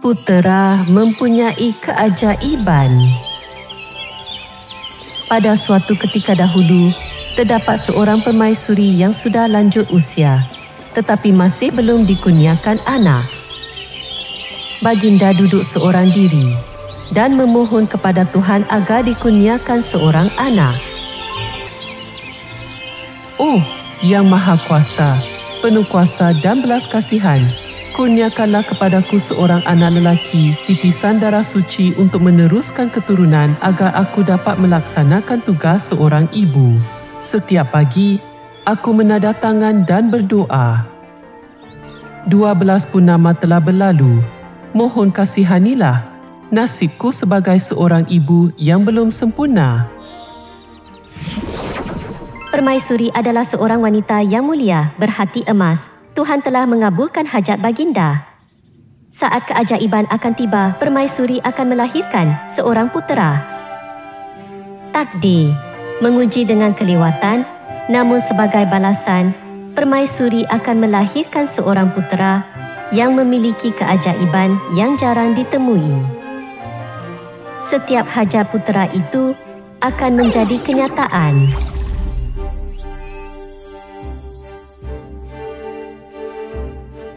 Putera mempunyai keajaiban. Pada suatu ketika dahulu, terdapat seorang permaisuri yang sudah lanjut usia, tetapi masih belum dikurniakan anak. Baginda duduk seorang diri dan memohon kepada Tuhan agar dikurniakan seorang anak. Oh, Yang Maha Kuasa, penuh kuasa dan belas kasihan, kurniakanlah kepadaku seorang anak lelaki, titisan darah suci untuk meneruskan keturunan agar aku dapat melaksanakan tugas seorang ibu. Setiap pagi, aku menadah tangan dan berdoa. 12 purnama telah berlalu. Mohon kasihanilah nasibku sebagai seorang ibu yang belum sempurna. Permaisuri adalah seorang wanita yang mulia, berhati emas. Tuhan telah mengabulkan hajat baginda. Saat keajaiban akan tiba, permaisuri akan melahirkan seorang putera. Takdir menguji dengan kelewatan, namun sebagai balasan, permaisuri akan melahirkan seorang putera yang memiliki keajaiban yang jarang ditemui. Setiap hajat putera itu akan menjadi kenyataan.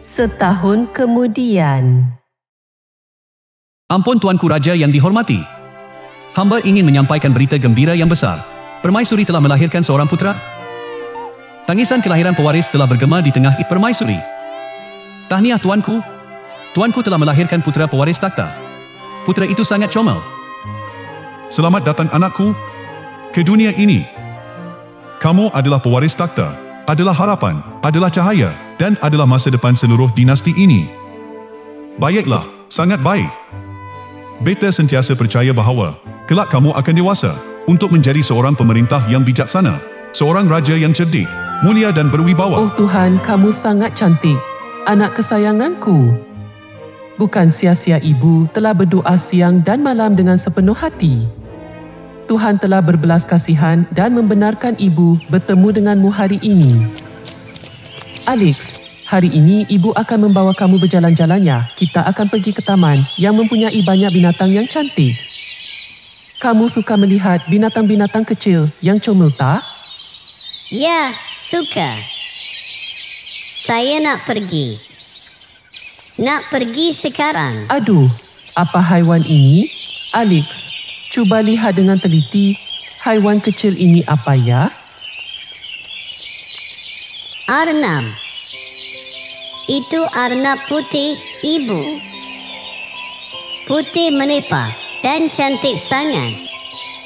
Setahun kemudian. Ampun Tuanku Raja yang dihormati. Hamba ingin menyampaikan berita gembira yang besar. Permaisuri telah melahirkan seorang putera. Tangisan kelahiran pewaris telah bergema di tengah permaisuri. Tahniah Tuanku. Tuanku telah melahirkan putera pewaris takhta. Putera itu sangat comel. Selamat datang anakku ke dunia ini. Kamu adalah pewaris takhta, adalah harapan, adalah cahaya dan adalah masa depan seluruh dinasti ini. Baiklah, sangat baik. Beta sentiasa percaya bahawa kelak kamu akan dewasa untuk menjadi seorang pemerintah yang bijaksana, seorang raja yang cerdik, mulia dan berwibawa. Oh Tuhan, kamu sangat cantik, anak kesayanganku. Bukan sia-sia ibu telah berdoa siang dan malam dengan sepenuh hati. Tuhan telah berbelas kasihan dan membenarkan ibu bertemu denganmu hari ini. Alex, hari ini ibu akan membawa kamu berjalan-jalannya. Kita akan pergi ke taman yang mempunyai banyak binatang yang cantik. Kamu suka melihat binatang-binatang kecil yang comel tak? Ya, suka. Saya nak pergi. Nak pergi sekarang. Aduh, apa haiwan ini? Alex, cuba lihat dengan teliti. Haiwan kecil ini apa ya? Arnab. Itu arnab putih, Ibu. Putih melimpah dan cantik sangat.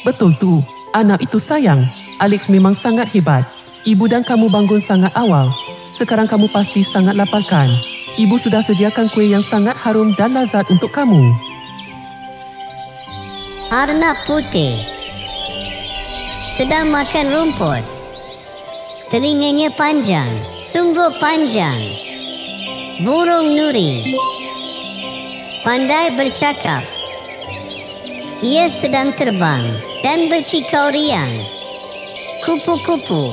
Betul tu, anak itu sayang. Alex memang sangat hebat. Ibu dan kamu bangun sangat awal. Sekarang kamu pasti sangat laparkan. Ibu sudah sediakan kuih yang sangat harum dan lazat untuk kamu. Arnab putih sedang makan rumput. Telinganya panjang, sungguh panjang. Burung nuri pandai bercakap. Ia sedang terbang dan berkikau riang. Kupu-kupu.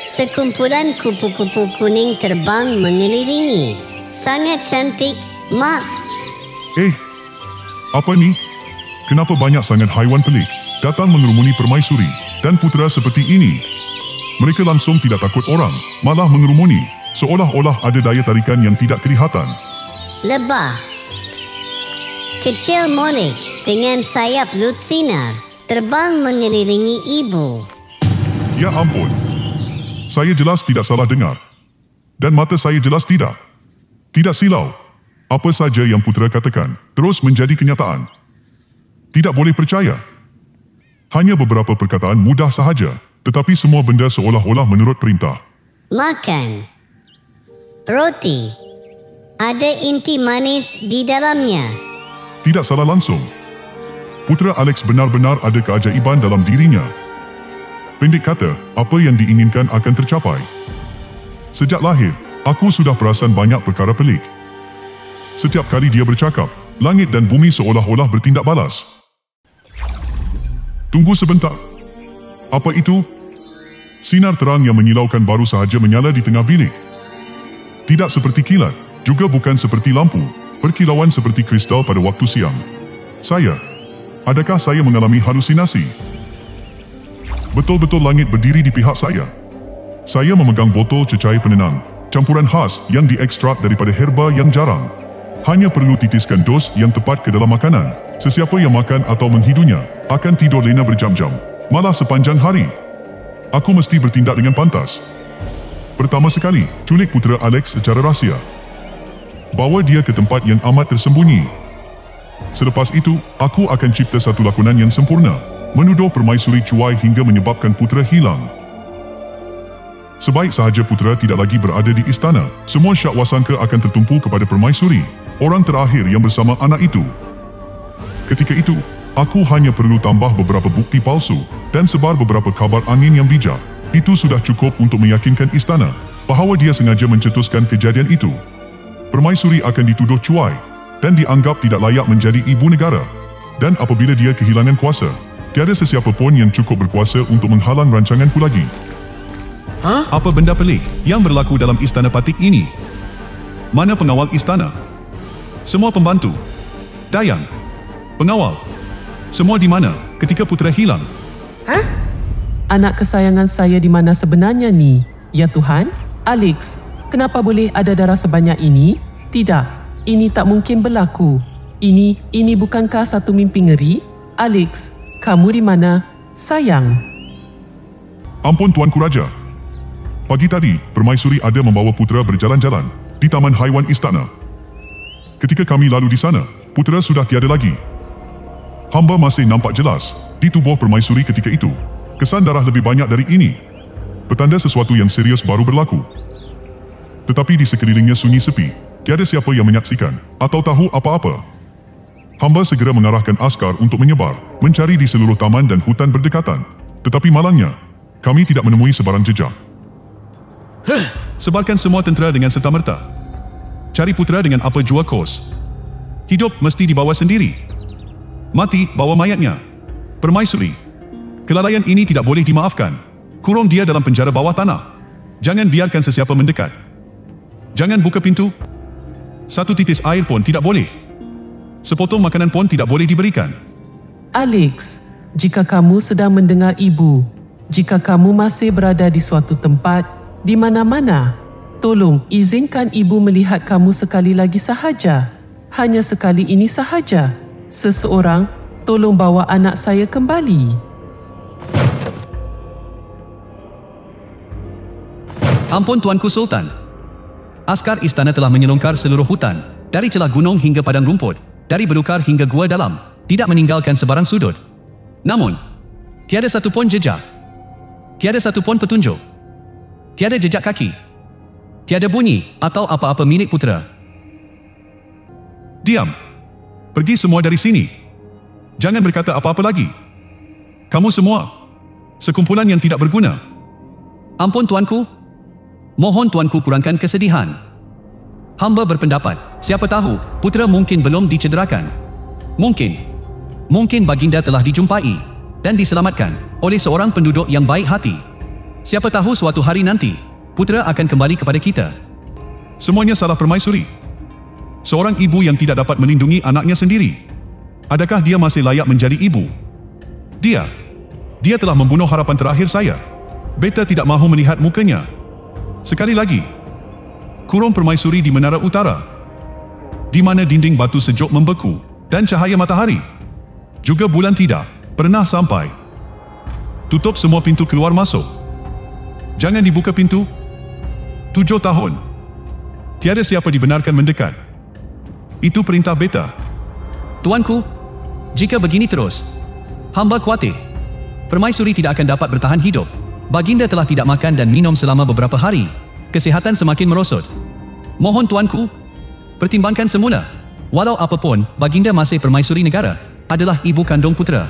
Sekumpulan kupu-kupu kuning terbang mengelilingi. Sangat cantik, Mak. Apa ni? Kenapa banyak sangat haiwan pelik datang mengerumuni permaisuri dan putera seperti ini? Mereka langsung tidak takut orang, malah mengerumuni, seolah-olah ada daya tarikan yang tidak kelihatan. Lebah. Kecil molek dengan sayap lutsinar terbang mengelilingi ibu. Ya ampun. Saya jelas tidak salah dengar. Dan mata saya jelas tidak. Tidak silau. Apa saja yang putera katakan terus menjadi kenyataan. Tidak boleh percaya. Hanya beberapa perkataan mudah sahaja, tetapi semua benda seolah-olah menurut perintah. Makan. Roti. Ada inti manis di dalamnya. Tidak salah langsung. Putera Alex benar-benar ada keajaiban dalam dirinya. Pendek kata, apa yang diinginkan akan tercapai. Sejak lahir, aku sudah perasan banyak perkara pelik. Setiap kali dia bercakap, langit dan bumi seolah-olah bertindak balas. Tunggu sebentar. Apa itu? Sinar terang yang menyilaukan baru sahaja menyala di tengah bilik. Tidak seperti kilat, juga bukan seperti lampu. Perkilauan seperti kristal pada waktu siang. Adakah saya mengalami halusinasi? Betul-betul langit berdiri di pihak saya. Saya memegang botol cecair penenang, campuran khas yang diekstrak daripada herba yang jarang. Hanya perlu titiskan dos yang tepat ke dalam makanan. Sesiapa yang makan atau menghidunya akan tidur lena berjam-jam, malah sepanjang hari. Aku mesti bertindak dengan pantas. Pertama sekali, culik putera Alex secara rahsia. Bawa dia ke tempat yang amat tersembunyi. Selepas itu, aku akan cipta satu lakonan yang sempurna, menuduh permaisuri cuai hingga menyebabkan putera hilang. Sebaik sahaja putera tidak lagi berada di istana, semua syak wasangka akan tertumpu kepada permaisuri, orang terakhir yang bersama anak itu. Ketika itu, aku hanya perlu tambah beberapa bukti palsu dan sebar beberapa kabar angin yang bijak. Itu sudah cukup untuk meyakinkan istana bahawa dia sengaja mencetuskan kejadian itu. Permaisuri akan dituduh cuai dan dianggap tidak layak menjadi ibu negara. Dan apabila dia kehilangan kuasa, tiada sesiapa pun yang cukup berkuasa untuk menghalang rancanganku lagi. Apa benda pelik yang berlaku dalam istana Patik ini? Mana pengawal istana? Semua pembantu, dayang, pengawal, semua di mana ketika putera hilang? Anak kesayangan saya di mana sebenarnya ni? Ya Tuhan, Alex, kenapa boleh ada darah sebanyak ini? Tidak, ini tak mungkin berlaku. Ini bukankah satu mimpi ngeri? Alex, kamu di mana? Sayang. Ampun Tuanku Raja. Pagi tadi, permaisuri ada membawa putera berjalan-jalan di Taman Haiwan Istana. Ketika kami lalu di sana, putera sudah tiada lagi. Hamba masih nampak jelas di tubuh permaisuri ketika itu. Kesan darah lebih banyak dari ini. Petanda sesuatu yang serius baru berlaku. Tetapi di sekelilingnya sunyi sepi. Tiada siapa yang menyaksikan atau tahu apa-apa. Hamba segera mengarahkan askar untuk menyebar, mencari di seluruh taman dan hutan berdekatan. Tetapi malangnya, kami tidak menemui sebarang jejak. Sebarkan semua tentera dengan serta-merta. Cari putera dengan apa jua kos. Hidup mesti dibawa sendiri. Mati bawa mayatnya. Permaisuri, kelalaian ini tidak boleh dimaafkan. Kurung dia dalam penjara bawah tanah. Jangan biarkan sesiapa mendekat. Jangan buka pintu. Satu titis air pun tidak boleh. Sepotong makanan pun tidak boleh diberikan. Alex, jika kamu sedang mendengar ibu, jika kamu masih berada di suatu tempat, di mana-mana, tolong izinkan ibu melihat kamu sekali lagi sahaja. Hanya sekali ini sahaja. Seseorang, tolong bawa anak saya kembali. Ampun Tuanku Sultan. Askar istana telah menyelongkar seluruh hutan, dari celah gunung hingga padang rumput, dari belukar hingga gua dalam, tidak meninggalkan sebarang sudut. Namun, tiada satu pun jejak. Tiada satu pun petunjuk. Tiada jejak kaki. Tiada bunyi atau apa-apa milik putera. Diam. Pergi semua dari sini. Jangan berkata apa-apa lagi. Kamu semua, sekumpulan yang tidak berguna. Ampun Tuanku. Mohon Tuanku kurangkan kesedihan. Hamba berpendapat, siapa tahu, putera mungkin belum dicederakan. Mungkin baginda telah dijumpai dan diselamatkan oleh seorang penduduk yang baik hati. Siapa tahu suatu hari nanti, putera akan kembali kepada kita. Semuanya salah permaisuri. Seorang ibu yang tidak dapat melindungi anaknya sendiri. Adakah dia masih layak menjadi ibu? Dia telah membunuh harapan terakhir saya. Beta tidak mahu melihat mukanya. Sekali lagi, kurung permaisuri di menara utara, di mana dinding batu sejuk membeku dan cahaya matahari, juga bulan tidak pernah sampai. Tutup semua pintu keluar masuk. Jangan dibuka pintu. 7 tahun. Tiada siapa dibenarkan mendekat. Itu perintah beta. Tuanku, jika begini terus, hamba khawatir permaisuri tidak akan dapat bertahan hidup. Baginda telah tidak makan dan minum selama beberapa hari. Kesihatan semakin merosot. Mohon Tuanku, pertimbangkan semula. Walau apapun, baginda masih permaisuri negara, adalah ibu kandung putera.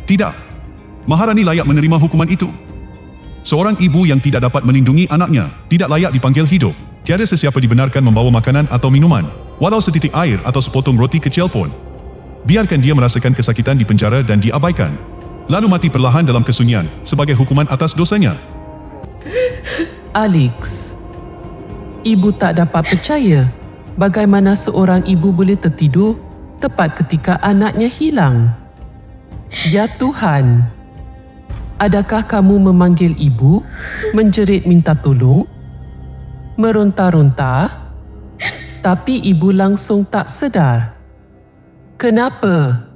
Tidak. Maharani layak menerima hukuman itu. Seorang ibu yang tidak dapat melindungi anaknya tidak layak dipanggil hidup. Tiada sesiapa dibenarkan membawa makanan atau minuman, walau setitik air atau sepotong roti kecil pun. Biarkan dia merasakan kesakitan di penjara dan diabaikan, lalu mati perlahan dalam kesunyian sebagai hukuman atas dosanya. Alex, ibu tak dapat percaya. bagaimana seorang ibu boleh tertidur tepat ketika anaknya hilang? Ya Tuhan, adakah kamu memanggil ibu, menjerit minta tolong, meronta-ronta, tapi ibu langsung tak sedar? Kenapa?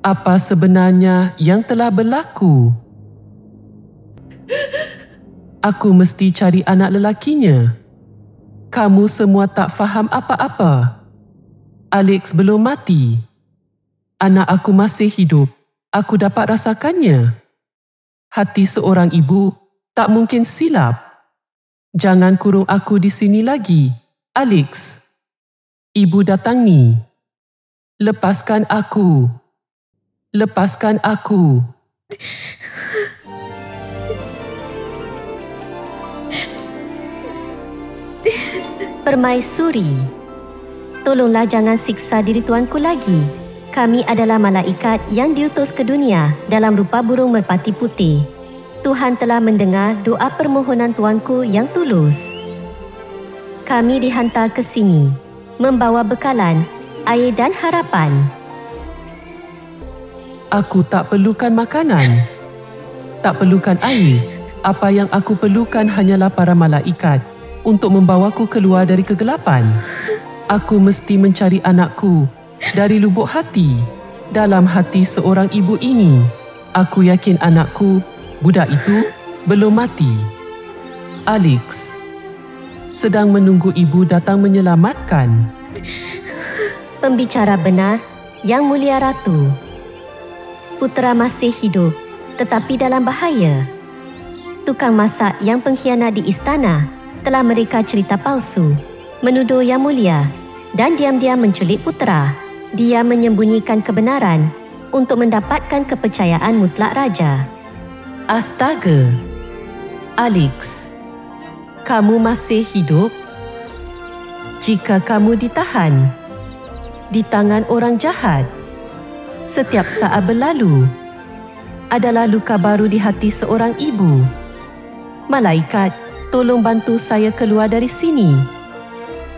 Apa sebenarnya yang telah berlaku? Aku mesti cari anak lelakinya. Kamu semua tak faham apa-apa. Alex belum mati. Anak aku masih hidup. Aku dapat rasakannya. Hati seorang ibu tak mungkin silap. Jangan kurung aku di sini lagi, Alex. Ibu datangi. Lepaskan aku. Lepaskan aku. Permaisuri, tolonglah jangan siksa diri tuanku lagi. Kami adalah malaikat yang diutus ke dunia dalam rupa burung merpati putih. Tuhan telah mendengar doa permohonan tuanku yang tulus. Kami dihantar ke sini, membawa bekalan, air dan harapan. Aku tak perlukan makanan. Tak perlukan air. Apa yang aku perlukan hanyalah para malaikat untuk membawaku keluar dari kegelapan. Aku mesti mencari anakku dari lubuk hati. Dalam hati seorang ibu ini, aku yakin anakku, budak itu, belum mati. Alex sedang menunggu ibu datang menyelamatkan. Pembicara benar, Yang Mulia Ratu. Putera masih hidup, tetapi dalam bahaya. Tukang masak yang pengkhianat di istana telah mereka cerita palsu, menuduh Yang Mulia dan diam-diam menculik putera. Dia menyembunyikan kebenaran untuk mendapatkan kepercayaan mutlak raja. Astaga! Alex, kamu masih hidup? Jika kamu ditahan di tangan orang jahat, setiap saat berlalu adalah luka baru di hati seorang ibu. Malaikat, tolong bantu saya keluar dari sini.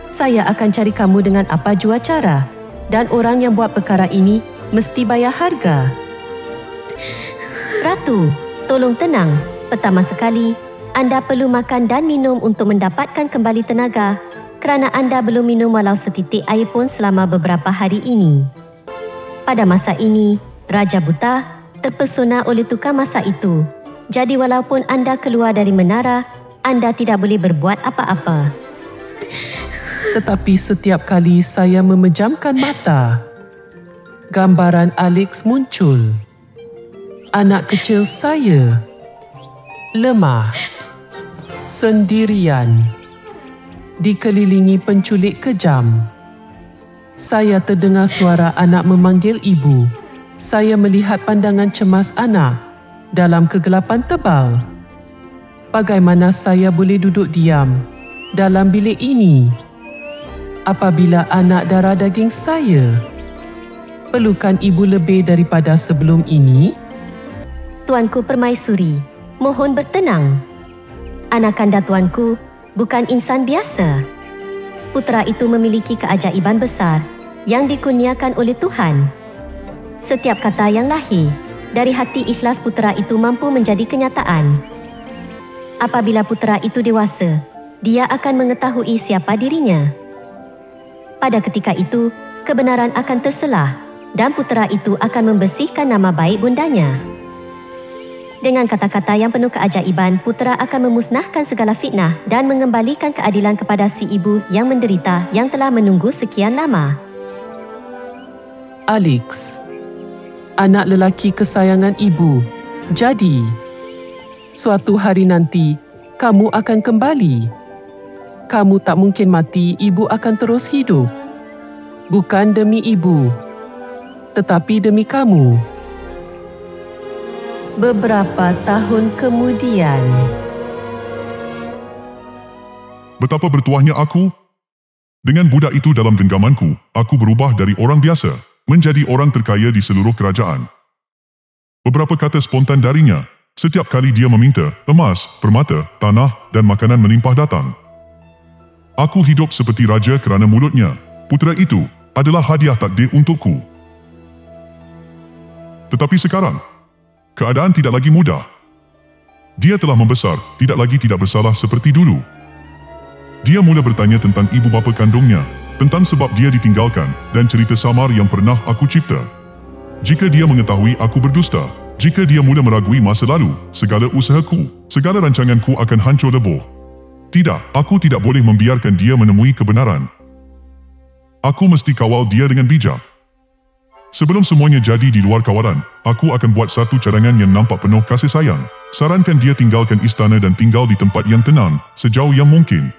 Saya akan cari kamu dengan apa jua cara, dan orang yang buat perkara ini mesti bayar harga. Ratu, tolong tenang. Pertama sekali, anda perlu makan dan minum untuk mendapatkan kembali tenaga kerana anda belum minum walau setitik air pun selama beberapa hari ini. Pada masa ini, Raja Buta terpesona oleh tukang masak itu. Jadi walaupun anda keluar dari menara, anda tidak boleh berbuat apa-apa. Tetapi setiap kali saya memejamkan mata, gambaran Alex muncul. Anak kecil saya, lemah, sendirian, dikelilingi penculik kejam. Saya terdengar suara anak memanggil ibu. Saya melihat pandangan cemas anak dalam kegelapan tebal. Bagaimana saya boleh duduk diam dalam bilik ini apabila anak darah daging saya? Perlukan ibu lebih daripada sebelum ini? Tuanku Permaisuri, mohon bertenang. Anak-anda tuanku bukan insan biasa. Putera itu memiliki keajaiban besar yang dikurniakan oleh Tuhan. Setiap kata yang lahir dari hati ikhlas putera itu mampu menjadi kenyataan. Apabila putera itu dewasa, dia akan mengetahui siapa dirinya. Pada ketika itu, kebenaran akan terselah dan putera itu akan membersihkan nama baik bundanya. Dengan kata-kata yang penuh keajaiban, putera akan memusnahkan segala fitnah dan mengembalikan keadilan kepada si ibu yang menderita yang telah menunggu sekian lama. Alex, anak lelaki kesayangan ibu. Jadi, suatu hari nanti, kamu akan kembali. Kamu tak mungkin mati, ibu akan terus hidup. Bukan demi ibu, tetapi demi kamu. Beberapa tahun kemudian. Betapa bertuahnya aku. Dengan budak itu dalam genggamanku, aku berubah dari orang biasa menjadi orang terkaya di seluruh kerajaan. Beberapa kata spontan darinya, setiap kali dia meminta, emas, permata, tanah dan makanan melimpah datang. Aku hidup seperti raja kerana mulutnya. Putera itu adalah hadiah takdir untukku. Tetapi sekarang, keadaan tidak lagi mudah. Dia telah membesar, tidak lagi tidak bersalah seperti dulu. Dia mula bertanya tentang ibu bapa kandungnya, tentang sebab dia ditinggalkan dan cerita samar yang pernah aku cipta. Jika dia mengetahui aku berdusta, jika dia mula meragui masa lalu, segala usahaku, segala rancanganku akan hancur lebur. Tidak, aku tidak boleh membiarkan dia menemui kebenaran. Aku mesti kawal dia dengan bijak. Sebelum semuanya jadi di luar kawalan, aku akan buat satu cadangan yang nampak penuh kasih sayang. Sarankan dia tinggalkan istana dan tinggal di tempat yang tenang, sejauh yang mungkin.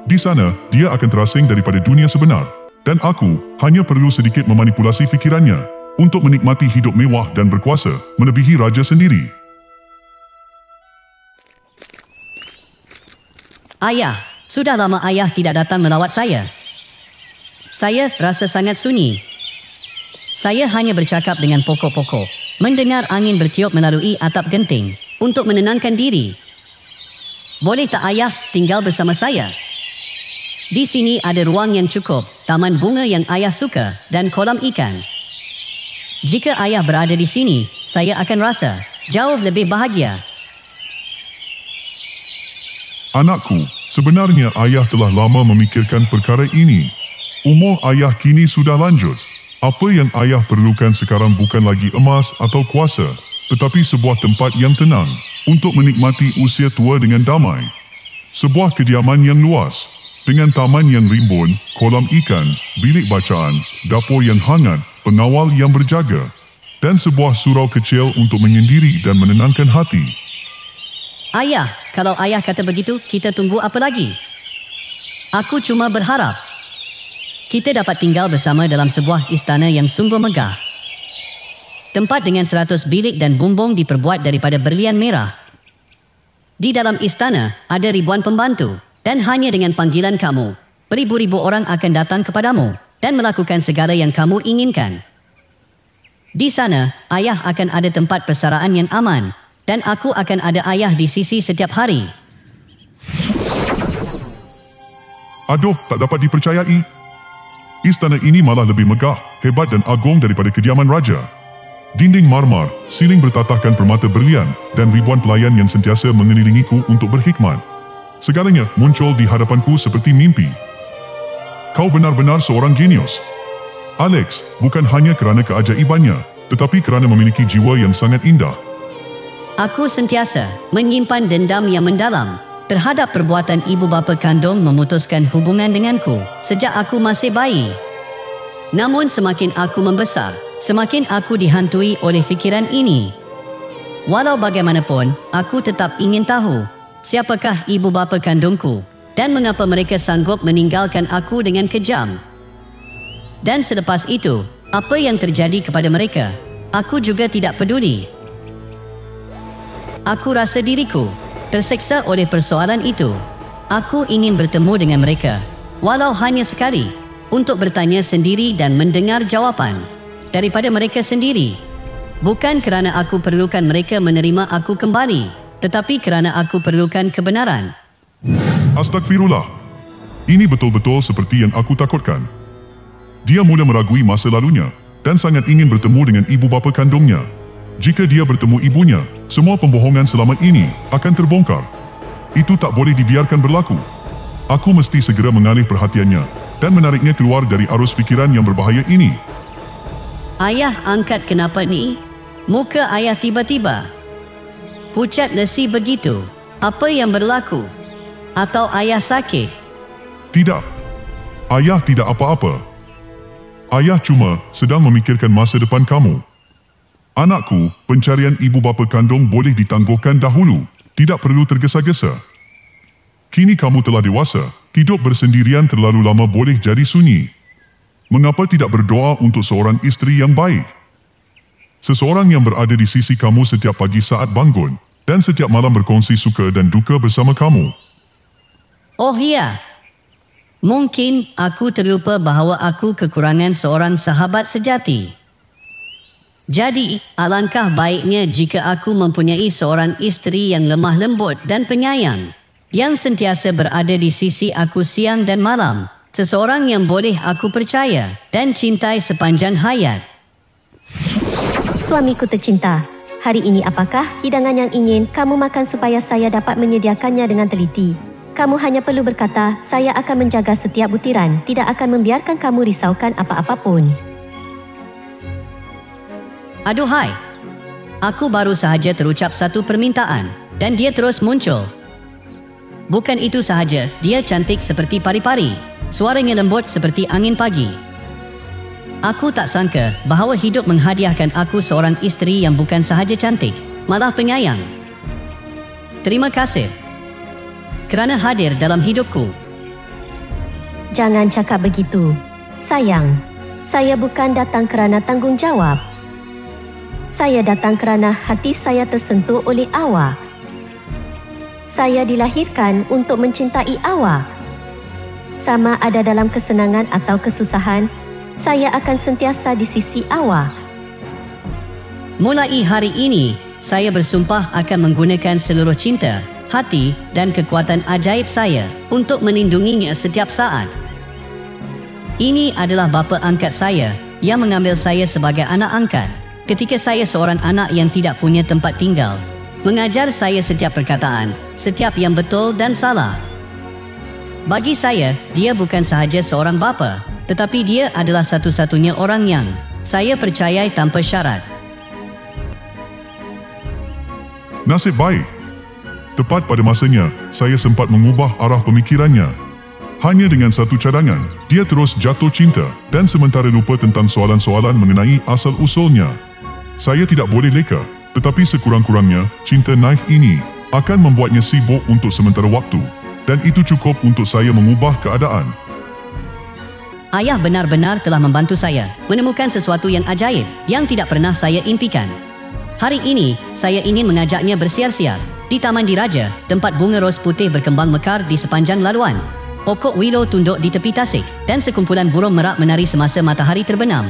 Di sana, dia akan terasing daripada dunia sebenar. Dan aku hanya perlu sedikit memanipulasi fikirannya untuk menikmati hidup mewah dan berkuasa, melebihi raja sendiri. Ayah, sudah lama ayah tidak datang melawat saya. Saya rasa sangat sunyi. Saya hanya bercakap dengan pokok-pokok, mendengar angin bertiup melalui atap genting untuk menenangkan diri. Boleh tak ayah tinggal bersama saya? Di sini ada ruang yang cukup, taman bunga yang ayah suka dan kolam ikan. Jika ayah berada di sini, saya akan rasa jauh lebih bahagia. Anakku, sebenarnya ayah telah lama memikirkan perkara ini. Umur ayah kini sudah lanjut. Apa yang ayah perlukan sekarang bukan lagi emas atau kuasa, tetapi sebuah tempat yang tenang untuk menikmati usia tua dengan damai. Sebuah kediaman yang luas, dengan taman yang rimbun, kolam ikan, bilik bacaan, dapur yang hangat, pengawal yang berjaga, dan sebuah surau kecil untuk menyendiri dan menenangkan hati. Ayah, kalau ayah kata begitu, kita tunggu apa lagi? Aku cuma berharap kita dapat tinggal bersama dalam sebuah istana yang sungguh megah. Tempat dengan 100 bilik dan bumbung diperbuat daripada berlian merah. Di dalam istana ada ribuan pembantu dan hanya dengan panggilan kamu, beribu-ribu orang akan datang kepadamu dan melakukan segala yang kamu inginkan. Di sana, ayah akan ada tempat persaraan yang aman dan aku akan ada ayah di sisi setiap hari. Aduh, tak dapat dipercayai. Istana ini malah lebih megah, hebat dan agung daripada kediaman raja. Dinding marmar, siling bertatahkan permata berlian dan ribuan pelayan yang sentiasa mengelilingiku untuk berkhidmat. Segalanya muncul di hadapanku seperti mimpi. Kau benar-benar seorang genius. Alex, bukan hanya kerana keajaibannya, tetapi kerana memiliki jiwa yang sangat indah. Aku sentiasa menyimpan dendam yang mendalam terhadap perbuatan ibu bapa kandung memutuskan hubungan denganku sejak aku masih bayi. Namun semakin aku membesar, semakin aku dihantui oleh fikiran ini. Walau bagaimanapun, aku tetap ingin tahu siapakah ibu bapa kandungku dan mengapa mereka sanggup meninggalkan aku dengan kejam. Dan selepas itu, apa yang terjadi kepada mereka, aku juga tidak peduli. Aku rasa diriku terseksa oleh persoalan itu. Aku ingin bertemu dengan mereka, walau hanya sekali, untuk bertanya sendiri dan mendengar jawapan daripada mereka sendiri. Bukan kerana aku perlukan mereka menerima aku kembali, tetapi kerana aku perlukan kebenaran. Astagfirullah. Ini betul-betul seperti yang aku takutkan. Dia mula meragui masa lalunya dan sangat ingin bertemu dengan ibu bapa kandungnya. Jika dia bertemu ibunya, semua pembohongan selama ini akan terbongkar. Itu tak boleh dibiarkan berlaku. Aku mesti segera mengalih perhatiannya dan menariknya keluar dari arus fikiran yang berbahaya ini. Ayah angkat kenapa ni? Muka ayah tiba-tiba pucat lesi begitu. Apa yang berlaku? Atau ayah sakit? Tidak. Ayah tidak apa-apa. Ayah cuma sedang memikirkan masa depan kamu. Anakku, pencarian ibu bapa kandung boleh ditangguhkan dahulu. Tidak perlu tergesa-gesa. Kini kamu telah dewasa. Hidup bersendirian terlalu lama boleh jadi sunyi. Mengapa tidak berdoa untuk seorang isteri yang baik? Seseorang yang berada di sisi kamu setiap pagi saat bangun dan setiap malam berkongsi suka dan duka bersama kamu. Oh ya. Mungkin aku terlupa bahawa aku kekurangan seorang sahabat sejati. Jadi, alangkah baiknya jika aku mempunyai seorang isteri yang lemah lembut dan penyayang. yang sentiasa berada di sisi aku siang dan malam. Seseorang yang boleh aku percaya dan cintai sepanjang hayat. Suamiku tercinta, hari ini apakah hidangan yang ingin kamu makan supaya saya dapat menyediakannya dengan teliti? Kamu hanya perlu berkata, saya akan menjaga setiap butiran, tidak akan membiarkan kamu risaukan apa-apa pun. Aduhai, aku baru sahaja terucap satu permintaan dan dia terus muncul. Bukan itu sahaja, dia cantik seperti pari-pari, suaranya lembut seperti angin pagi. Aku tak sangka bahawa hidup menghadiahkan aku seorang isteri yang bukan sahaja cantik, malah penyayang. Terima kasih kerana hadir dalam hidupku. Jangan cakap begitu. Sayang, saya bukan datang kerana tanggungjawab. Saya datang kerana hati saya tersentuh oleh awak. Saya dilahirkan untuk mencintai awak. Sama ada dalam kesenangan atau kesusahan, saya akan sentiasa di sisi awak. Mulai hari ini, saya bersumpah akan menggunakan seluruh cinta, hati dan kekuatan ajaib saya untuk melindunginya setiap saat. Ini adalah bapa angkat saya yang mengambil saya sebagai anak angkat ketika saya seorang anak yang tidak punya tempat tinggal, mengajar saya setiap perkataan, setiap yang betul dan salah. Bagi saya, dia bukan sahaja seorang bapa, tetapi dia adalah satu-satunya orang yang saya percayai tanpa syarat. Nasib baik. Tepat pada masanya, saya sempat mengubah arah pemikirannya. Hanya dengan satu cadangan, dia terus jatuh cinta dan sementara lupa tentang soalan-soalan mengenai asal-usulnya. Saya tidak boleh leka, tetapi sekurang-kurangnya, cinta naif ini akan membuatnya sibuk untuk sementara waktu dan itu cukup untuk saya mengubah keadaan. Ayah benar-benar telah membantu saya menemukan sesuatu yang ajaib yang tidak pernah saya impikan. Hari ini, saya ingin mengajaknya bersiar-siar di Taman Diraja, tempat bunga ros putih berkembang mekar di sepanjang laluan. Pokok willow tunduk di tepi tasik dan sekumpulan burung merak menari semasa matahari terbenam.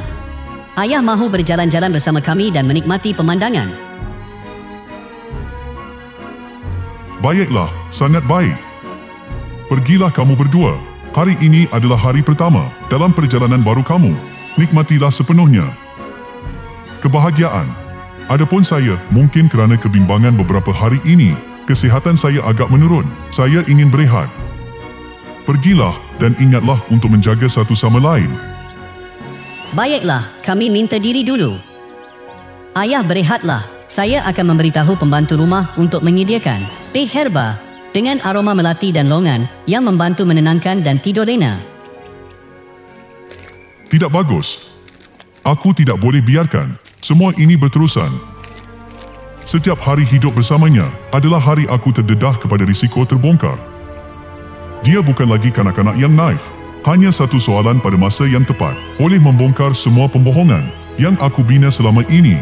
Ayah mahu berjalan-jalan bersama kami dan menikmati pemandangan. Baiklah, sangat baik. Pergilah kamu berdua. Hari ini adalah hari pertama dalam perjalanan baru kamu. Nikmatilah sepenuhnya. Kebahagiaan. Adapun saya, mungkin kerana kebimbangan beberapa hari ini, kesihatan saya agak menurun. Saya ingin berehat. Pergilah dan ingatlah untuk menjaga satu sama lain. Baiklah, kami minta diri dulu. Ayah berehatlah. Saya akan memberitahu pembantu rumah untuk menyediakan teh herba dengan aroma melati dan longan yang membantu menenangkan dan tidur lena. Tidak bagus. Aku tidak boleh biarkan semua ini berterusan. Setiap hari hidup bersamanya adalah hari aku terdedah kepada risiko terbongkar. Dia bukan lagi kanak-kanak yang naif. Hanya satu soalan pada masa yang tepat boleh membongkar semua pembohongan yang aku bina selama ini.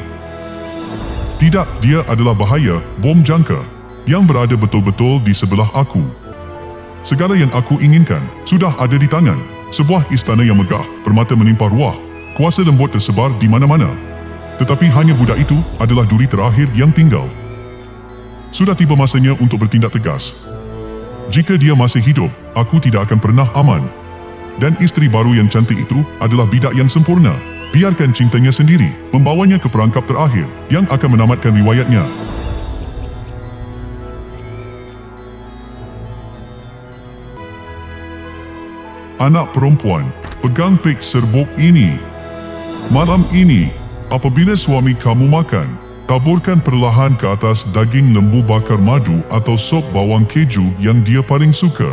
Tidak, dia adalah bahaya, bom jangka yang berada betul-betul di sebelah aku. Segala yang aku inginkan sudah ada di tangan. Sebuah istana yang megah, permata menimpa ruah, kuasa lembut tersebar di mana-mana. Tetapi hanya budak itu adalah duri terakhir yang tinggal. Sudah tiba masanya untuk bertindak tegas. Jika dia masih hidup, aku tidak akan pernah aman. Dan isteri baru yang cantik itu adalah bidak yang sempurna. Biarkan cintanya sendiri membawanya ke perangkap terakhir yang akan menamatkan riwayatnya. Anak perempuan, pegang pek serbuk ini. Malam ini, apabila suami kamu makan, taburkan perlahan ke atas daging lembu bakar madu atau sop bawang keju yang dia paling suka.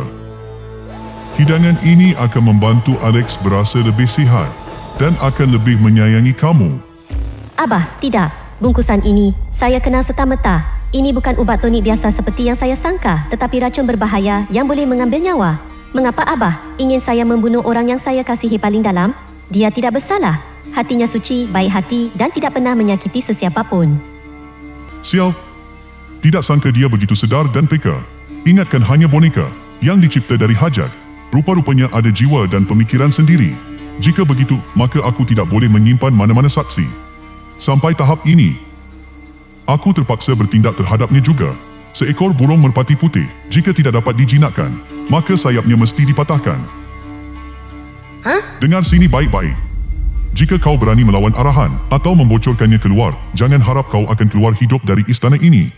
Hidangan ini akan membantu Alex berasa lebih sihat dan akan lebih menyayangi kamu. Abah, tidak. Bungkusan ini, saya kenal serta-merta. Ini bukan ubat tonik biasa seperti yang saya sangka, tetapi racun berbahaya yang boleh mengambil nyawa. Mengapa Abah ingin saya membunuh orang yang saya kasihi paling dalam? Dia tidak bersalah. Hatinya suci, baik hati dan tidak pernah menyakiti sesiapa pun. Sial. Tidak sangka dia begitu sedar dan peka. Ingatkan hanya boneka yang dicipta dari hajat. Rupa-rupanya ada jiwa dan pemikiran sendiri. Jika begitu, maka aku tidak boleh menyimpan mana-mana saksi. Sampai tahap ini, aku terpaksa bertindak terhadapnya juga. Seekor burung merpati putih, jika tidak dapat dijinakkan, maka sayapnya mesti dipatahkan. Dengar sini baik-baik. Jika kau berani melawan arahan atau membocorkannya keluar, jangan harap kau akan keluar hidup dari istana ini.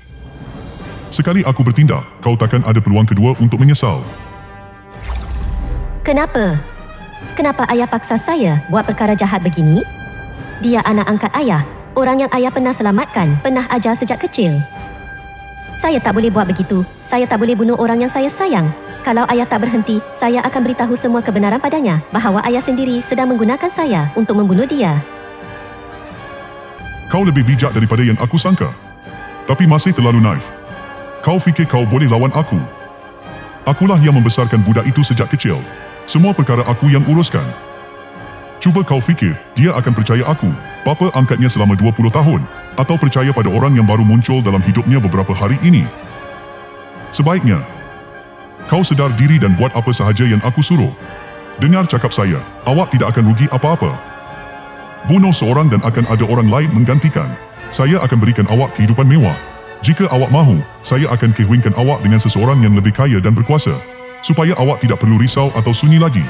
Sekali aku bertindak, kau takkan ada peluang kedua untuk menyesal. Kenapa? Kenapa ayah paksa saya buat perkara jahat begini? Dia anak angkat ayah, orang yang ayah pernah selamatkan, pernah ajar sejak kecil. Saya tak boleh buat begitu. Saya tak boleh bunuh orang yang saya sayang. Kalau ayah tak berhenti, saya akan beritahu semua kebenaran padanya bahawa ayah sendiri sedang menggunakan saya untuk membunuh dia. Kau lebih bijak daripada yang aku sangka. Tapi masih terlalu naif. Kau fikir kau boleh lawan aku? Akulah yang membesarkan budak itu sejak kecil. Semua perkara aku yang uruskan. Cuba kau fikir, dia akan percaya aku, bapa angkatnya selama 20 tahun, atau percaya pada orang yang baru muncul dalam hidupnya beberapa hari ini. Sebaiknya, kau sedar diri dan buat apa sahaja yang aku suruh. Dengar cakap saya, awak tidak akan rugi apa-apa. Bunuh seorang dan akan ada orang lain menggantikan. Saya akan berikan awak kehidupan mewah. Jika awak mahu, saya akan kehwinkan awak dengan seseorang yang lebih kaya dan berkuasa, supaya awak tidak perlu risau atau sunyi lagi.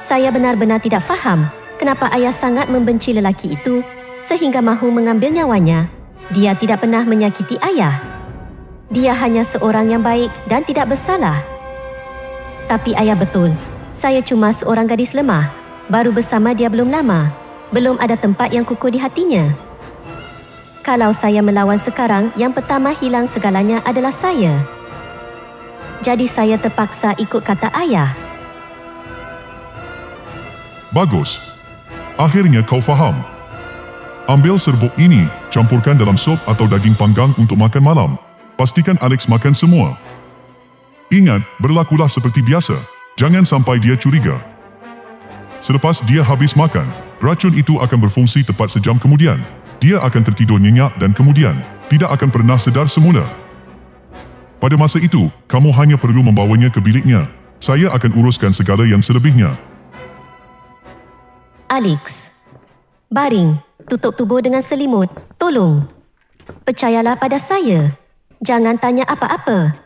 Saya benar-benar tidak faham kenapa ayah sangat membenci lelaki itu sehingga mahu mengambil nyawanya. Dia tidak pernah menyakiti ayah. Dia hanya seorang yang baik dan tidak bersalah. Tapi ayah betul, saya cuma seorang gadis lemah. Baru bersama dia belum lama. Belum ada tempat yang kukuh di hatinya. Kalau saya melawan sekarang, yang pertama hilang segalanya adalah saya. Jadi saya terpaksa ikut kata ayah. Bagus. Akhirnya kau faham. Ambil serbuk ini, campurkan dalam sup atau daging panggang untuk makan malam. Pastikan Alex makan semua. Ingat, berlakulah seperti biasa. Jangan sampai dia curiga. Selepas dia habis makan, racun itu akan berfungsi tepat sejam kemudian. Dia akan tertidur nyenyak dan kemudian tidak akan pernah sedar semula. Pada masa itu, kamu hanya perlu membawanya ke biliknya. Saya akan uruskan segala yang selebihnya. Alex, baring, tutup tubuh dengan selimut. Tolong. Percayalah pada saya. Jangan tanya apa-apa.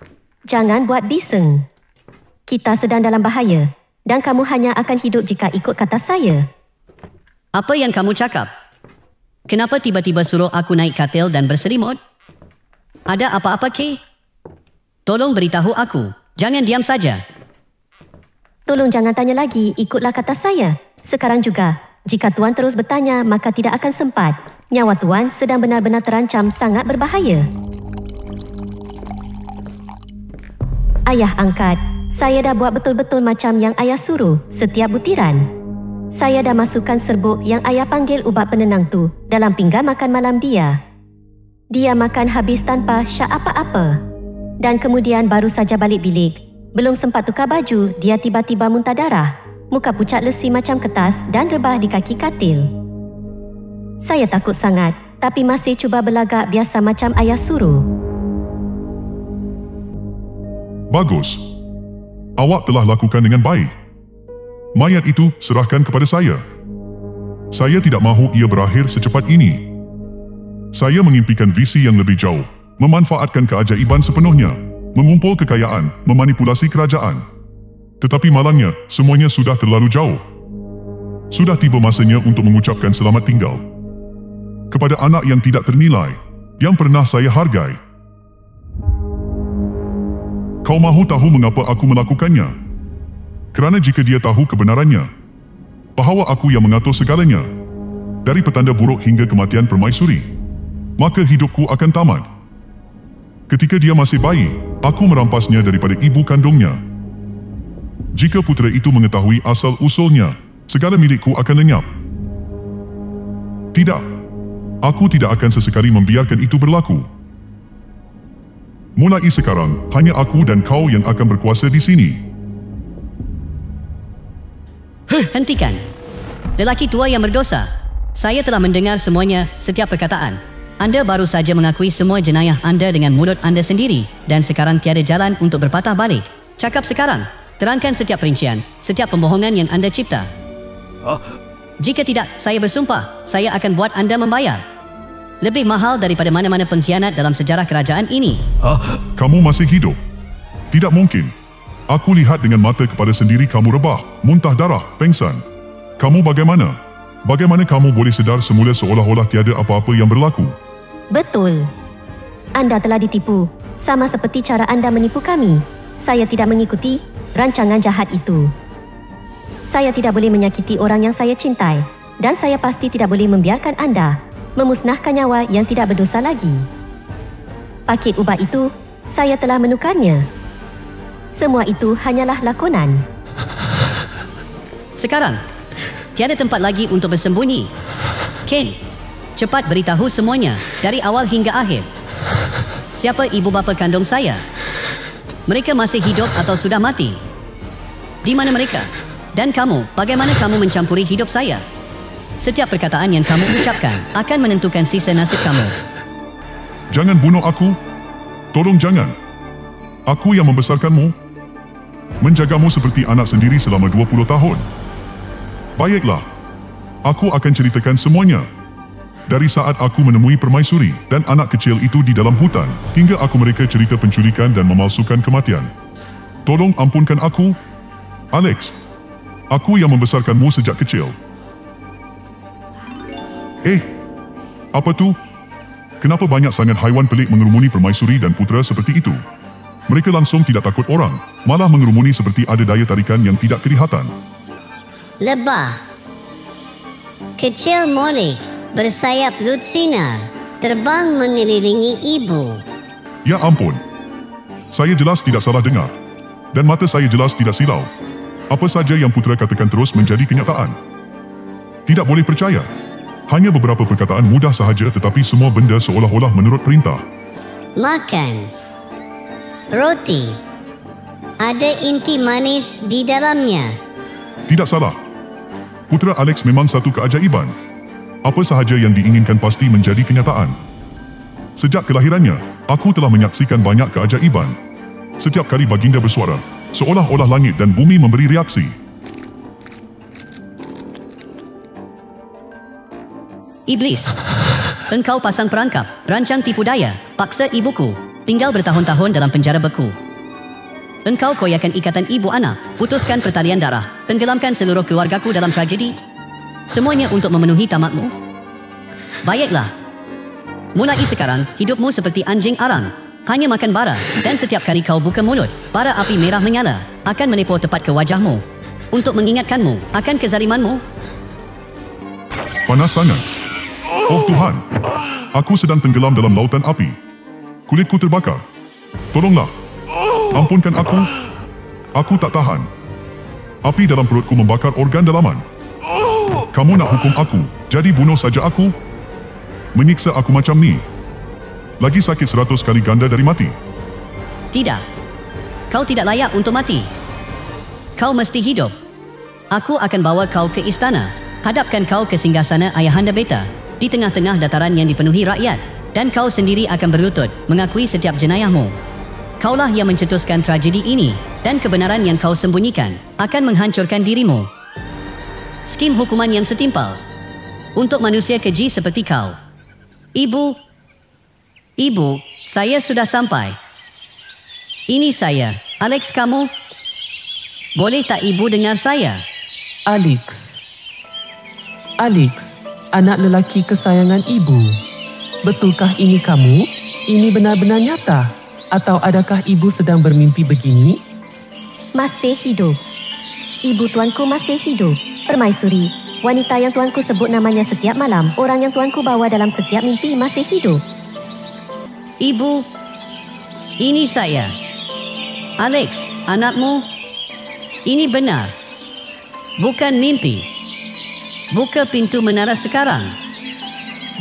Jangan buat bising. Kita sedang dalam bahaya dan kamu hanya akan hidup jika ikut kata saya. Apa yang kamu cakap? Kenapa tiba-tiba suruh aku naik katil dan berselimut? Ada apa-apa, Kay? Tolong beritahu aku. Jangan diam saja. Tolong jangan tanya lagi, ikutlah kata saya. Sekarang juga, jika Tuan terus bertanya, maka tidak akan sempat. Nyawa Tuan sedang benar-benar terancam, sangat berbahaya. Ayah angkat, saya dah buat betul-betul macam yang ayah suruh, setiap butiran. Saya dah masukkan serbuk yang ayah panggil ubat penenang tu dalam pinggan makan malam dia. Dia makan habis tanpa syak apa-apa. Dan kemudian baru saja balik bilik. Belum sempat tukar baju, dia tiba-tiba muntah darah. Muka pucat lesi macam kertas dan rebah di kaki katil. Saya takut sangat, tapi masih cuba berlagak biasa macam ayah suruh. Bagus. Awak telah lakukan dengan baik. Mayat itu serahkan kepada saya. Saya tidak mahu ia berakhir secepat ini. Saya mengimpikan visi yang lebih jauh, memanfaatkan keajaiban sepenuhnya, mengumpul kekayaan, memanipulasi kerajaan. Tetapi malangnya, semuanya sudah terlalu jauh. Sudah tiba masanya untuk mengucapkan selamat tinggal kepada anak yang tidak ternilai, yang pernah saya hargai. Kau mahu tahu mengapa aku melakukannya? Kerana jika dia tahu kebenarannya, bahawa aku yang mengatur segalanya, dari petanda buruk hingga kematian permaisuri, maka hidupku akan tamat. Ketika dia masih bayi, aku merampasnya daripada ibu kandungnya. Jika putera itu mengetahui asal-usulnya, segala milikku akan lenyap. Tidak, aku tidak akan sesekali membiarkan itu berlaku. Mulai sekarang, hanya aku dan kau yang akan berkuasa di sini. Hentikan. Lelaki tua yang berdosa. Saya telah mendengar semuanya, setiap perkataan. Anda baru saja mengakui semua jenayah anda dengan mulut anda sendiri dan sekarang tiada jalan untuk berpatah balik. Cakap sekarang. Terangkan setiap perincian, setiap pembohongan yang anda cipta. Jika tidak, saya bersumpah, saya akan buat anda membayar. Lebih mahal daripada mana-mana pengkhianat dalam sejarah kerajaan ini. Kamu masih hidup? Tidak mungkin. Aku lihat dengan mata kepala sendiri kamu rebah, muntah darah, pengsan. Kamu bagaimana? Bagaimana kamu boleh sedar semula seolah-olah tiada apa-apa yang berlaku? Betul. Anda telah ditipu, sama seperti cara anda menipu kami. Saya tidak mengikuti rancangan jahat itu. Saya tidak boleh menyakiti orang yang saya cintai dan saya pasti tidak boleh membiarkan anda memusnahkan nyawa yang tidak berdosa lagi. Paket ubat itu, saya telah menukarnya. Semua itu hanyalah lakonan. Sekarang, tiada tempat lagi untuk bersembunyi. Ken, cepat beritahu semuanya dari awal hingga akhir. Siapa ibu bapa kandung saya? Mereka masih hidup atau sudah mati? Di mana mereka? Dan kamu, bagaimana kamu mencampuri hidup saya? Setiap perkataan yang kamu ucapkan akan menentukan sisa nasib kamu. Jangan bunuh aku. Tolong jangan. Aku yang membesarkanmu, menjagamu seperti anak sendiri selama 20 tahun. Baiklah, aku akan ceritakan semuanya. Dari saat aku menemui permaisuri dan anak kecil itu di dalam hutan, hingga aku mereka cerita penculikan dan memalsukan kematian. Tolong ampunkan aku, Alex. Aku yang membesarkanmu sejak kecil. Apa tu? Kenapa banyak sangat haiwan pelik mengerumuni permaisuri dan putera seperti itu? Mereka langsung tidak takut orang, malah mengerumuni seperti ada daya tarikan yang tidak kelihatan. Lebah. Kecil molek, bersayap lutsinar, terbang mengelilingi ibu. Ya ampun. Saya jelas tidak salah dengar. Dan mata saya jelas tidak silau. Apa saja yang putera katakan terus menjadi kenyataan. Tidak boleh percaya. Hanya beberapa perkataan mudah sahaja tetapi semua benda seolah-olah menurut perintah. Makan. Roti. Ada inti manis di dalamnya. Tidak salah. Putera Alex memang satu keajaiban. Apa sahaja yang diinginkan pasti menjadi kenyataan. Sejak kelahirannya, aku telah menyaksikan banyak keajaiban. Setiap kali baginda bersuara, seolah-olah langit dan bumi memberi reaksi. Iblis, engkau pasang perangkap, rancang tipu daya, paksa ibuku, tinggal bertahun-tahun dalam penjara beku. Engkau koyakan ikatan ibu anak, putuskan pertalian darah, tenggelamkan seluruh keluargaku dalam tragedi. Semuanya untuk memenuhi tamakmu. Baiklah. Mulai sekarang, hidupmu seperti anjing arang, hanya makan bara, dan setiap kali kau buka mulut, bara api merah menyala, akan menepor tepat ke wajahmu, untuk mengingatkanmu akan kezalimanmu. Panas sangat. Oh Tuhan, aku sedang tenggelam dalam lautan api. Kulitku terbakar. Tolonglah. Ampunkan aku. Aku tak tahan. Api dalam perutku membakar organ dalaman. Kamu nak hukum aku, jadi bunuh saja aku? Menyiksa aku macam ni. Lagi sakit 100 kali ganda dari mati. Tidak. Kau tidak layak untuk mati. Kau mesti hidup. Aku akan bawa kau ke istana. Hadapkan kau ke singgasana Ayahanda Beta di tengah-tengah dataran yang dipenuhi rakyat, dan kau sendiri akan berlutut mengakui setiap jenayahmu. Kaulah yang mencetuskan tragedi ini, dan kebenaran yang kau sembunyikan akan menghancurkan dirimu. Skim hukuman yang setimpal untuk manusia keji seperti kau. Ibu, saya sudah sampai. Ini saya, Alex. Kamu boleh tak ibu dengar saya? Alex, anak lelaki kesayangan ibu. Betulkah ini kamu? Ini benar-benar nyata? Atau adakah ibu sedang bermimpi begini? Masih hidup. Ibu tuanku masih hidup. Permaisuri, wanita yang tuanku sebut namanya setiap malam, orang yang tuanku bawa dalam setiap mimpi masih hidup. Ibu, ini saya. Alex, anakmu. Ini benar. Bukan mimpi. Buka pintu menara sekarang.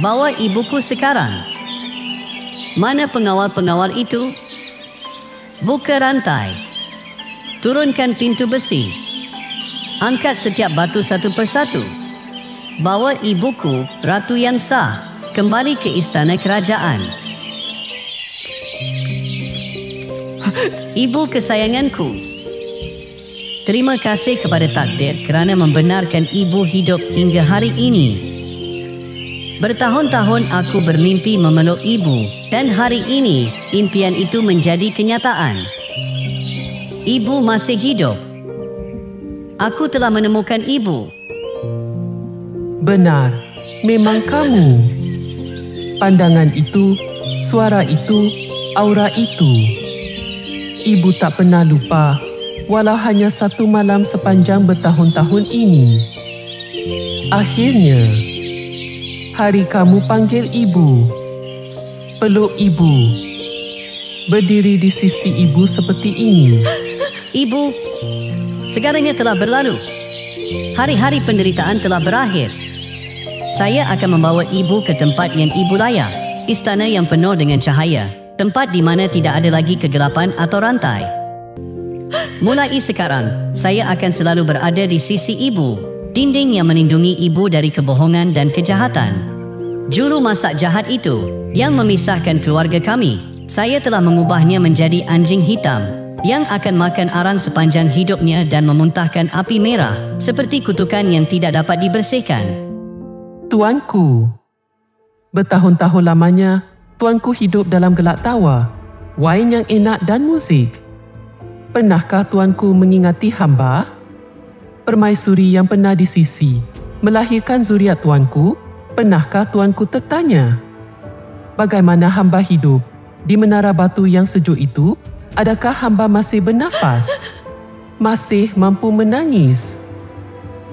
Bawa ibuku sekarang. Mana pengawal-pengawal itu? Buka rantai. Turunkan pintu besi. Angkat setiap batu satu persatu. Bawa ibuku, Ratu yang sah, kembali ke istana kerajaan. Ibu kesayanganku. Terima kasih kepada takdir kerana membenarkan ibu hidup hingga hari ini. Bertahun-tahun aku bermimpi memeluk ibu dan hari ini impian itu menjadi kenyataan. Ibu masih hidup. Aku telah menemukan ibu. Benar, memang kamu. Pandangan itu, suara itu, aura itu. Ibu tak pernah lupa, walau hanya satu malam sepanjang bertahun-tahun ini. Akhirnya, hari kamu panggil ibu. Peluk ibu. Berdiri di sisi ibu seperti ini. Ibu, segalanya telah berlalu. Hari-hari penderitaan telah berakhir. Saya akan membawa ibu ke tempat yang ibu layak. Istana yang penuh dengan cahaya. Tempat di mana tidak ada lagi kegelapan atau rantai. Mulai sekarang, saya akan selalu berada di sisi ibu. Dinding yang melindungi ibu dari kebohongan dan kejahatan. Juru masak jahat itu yang memisahkan keluarga kami. Saya telah mengubahnya menjadi anjing hitam yang akan makan arang sepanjang hidupnya dan memuntahkan api merah seperti kutukan yang tidak dapat dibersihkan. Tuanku, bertahun-tahun lamanya, Tuanku hidup dalam gelak tawa, wain yang enak dan muzik. Pernahkah Tuanku mengingati hamba? Permaisuri yang pernah di sisi, melahirkan zuriat Tuanku, pernahkah Tuanku tertanya? Bagaimana hamba hidup di menara batu yang sejuk itu? Adakah hamba masih bernafas? Masih mampu menangis?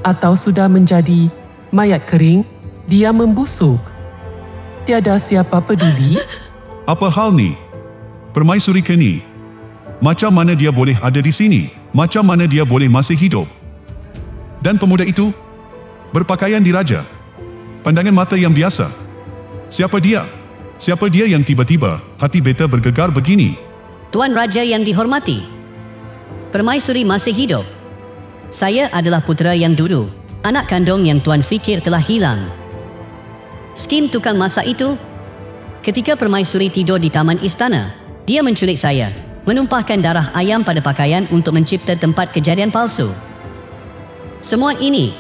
Atau sudah menjadi mayat kering, dia membusuk? Tiada siapa peduli? Apa hal ni? Permaisuri Keni. Macam mana dia boleh ada di sini? Macam mana dia boleh masih hidup? Dan pemuda itu berpakaian diraja. Pandangan mata yang biasa. Siapa dia? Siapa dia yang tiba-tiba hati beta bergegar begini? Tuan Raja yang dihormati, permaisuri masih hidup. Saya adalah putera yang dulu, anak kandung yang Tuan fikir telah hilang. Skim tukang masak itu, ketika permaisuri tidur di taman istana, dia menculik saya, menumpahkan darah ayam pada pakaian untuk mencipta tempat kejadian palsu. Semua ini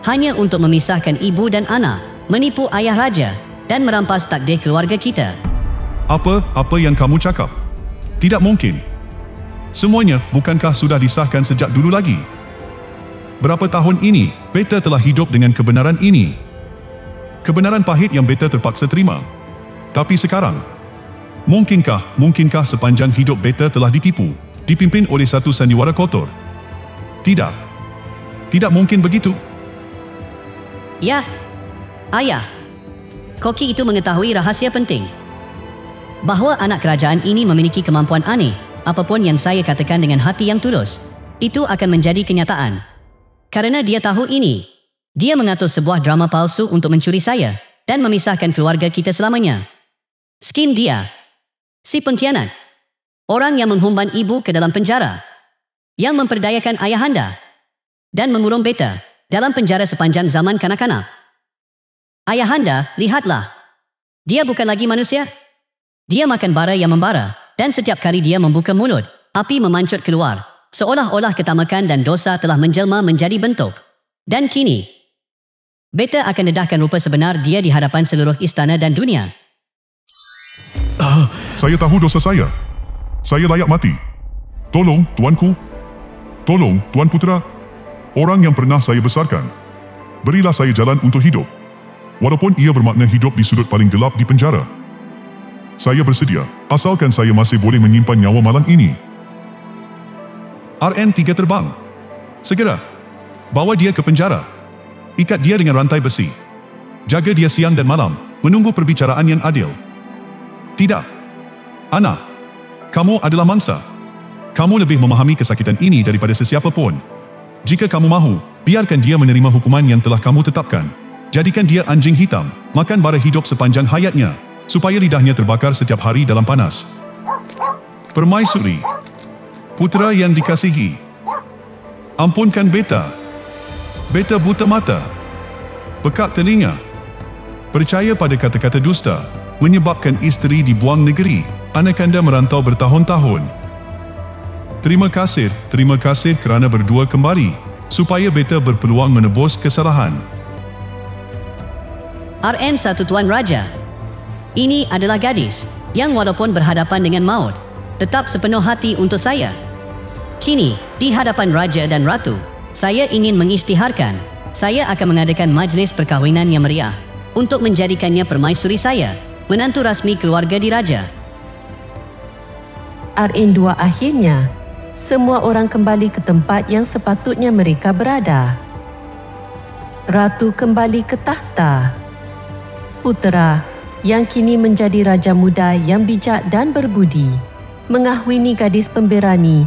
hanya untuk memisahkan ibu dan anak, menipu ayah raja dan merampas takdir keluarga kita. Apa yang kamu cakap? Tidak mungkin. Semuanya bukankah sudah disahkan sejak dulu lagi? Berapa tahun ini, beta telah hidup dengan kebenaran ini. Kebenaran pahit yang beta terpaksa terima. Tapi sekarang, mungkinkah sepanjang hidup beta telah ditipu, dipimpin oleh satu sandiwara kotor? Tidak mungkin begitu. Ya, ayah. Koki itu mengetahui rahasia penting. Bahawa anak kerajaan ini memiliki kemampuan aneh, apapun yang saya katakan dengan hati yang tulus, itu akan menjadi kenyataan. Karena dia tahu ini, dia mengatur sebuah drama palsu untuk mencuri saya dan memisahkan keluarga kita selamanya. Skim dia, si pengkhianat, orang yang menghumban ibu ke dalam penjara, yang memperdayakan ayahanda dan mengurung beta dalam penjara sepanjang zaman kanak-kanak. Ayahanda, lihatlah, dia bukan lagi manusia. Dia makan bara yang membara dan setiap kali dia membuka mulut, api memancut keluar, seolah-olah ketamakan dan dosa telah menjelma menjadi bentuk. Dan kini, beta akan dedahkan rupa sebenar dia di hadapan seluruh istana dan dunia. Saya tahu dosa saya. Saya layak mati. Tolong, tuanku. Tolong, tuan putera. Orang yang pernah saya besarkan. Berilah saya jalan untuk hidup. Walaupun ia bermakna hidup di sudut paling gelap di penjara. Saya bersedia, asalkan saya masih boleh menyimpan nyawa malang ini. RN3 terbang. Segera, bawa dia ke penjara. Ikat dia dengan rantai besi. Jaga dia siang dan malam, menunggu perbicaraan yang adil. Tidak. Ana, kamu adalah mangsa. Kamu lebih memahami kesakitan ini daripada sesiapa pun. Jika kamu mahu, biarkan dia menerima hukuman yang telah kamu tetapkan. Jadikan dia anjing hitam, makan bara hidup sepanjang hayatnya, supaya lidahnya terbakar setiap hari dalam panas. Permaisuri, putera yang dikasihi, ampunkan beta. Beta buta mata, pekak telinga, percaya pada kata-kata dusta, menyebabkan isteri dibuang negeri, anak-anda merantau bertahun-tahun. Terima kasih kerana berdua kembali, supaya beta berpeluang menebus kesalahan. RN1 Tuan Raja. Ini adalah gadis yang walaupun berhadapan dengan maut, tetap sepenuh hati untuk saya. Kini, di hadapan Raja dan Ratu, saya ingin mengisytiharkan, saya akan mengadakan majlis perkahwinan yang meriah untuk menjadikannya permaisuri saya, menantu rasmi keluarga diraja. RN2 akhirnya, semua orang kembali ke tempat yang sepatutnya mereka berada. Ratu kembali ke takhta. Putera, yang kini menjadi raja muda yang bijak dan berbudi, mengahwini gadis pemberani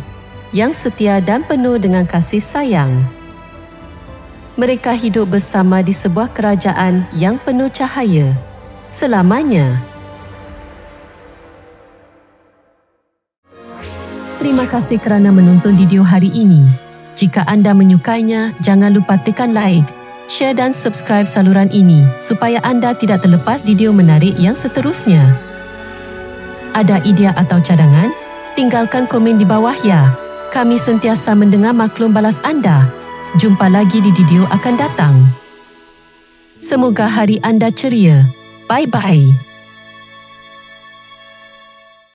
yang setia dan penuh dengan kasih sayang. Mereka hidup bersama di sebuah kerajaan yang penuh cahaya selamanya. Terima kasih kerana menonton video hari ini. Jika anda menyukainya, jangan lupa tekan like, share dan subscribe saluran ini supaya anda tidak terlepas video menarik yang seterusnya. Ada idea atau cadangan? Tinggalkan komen di bawah ya. Kami sentiasa mendengar maklum balas anda. Jumpa lagi di video akan datang. Semoga hari anda ceria. Bye-bye.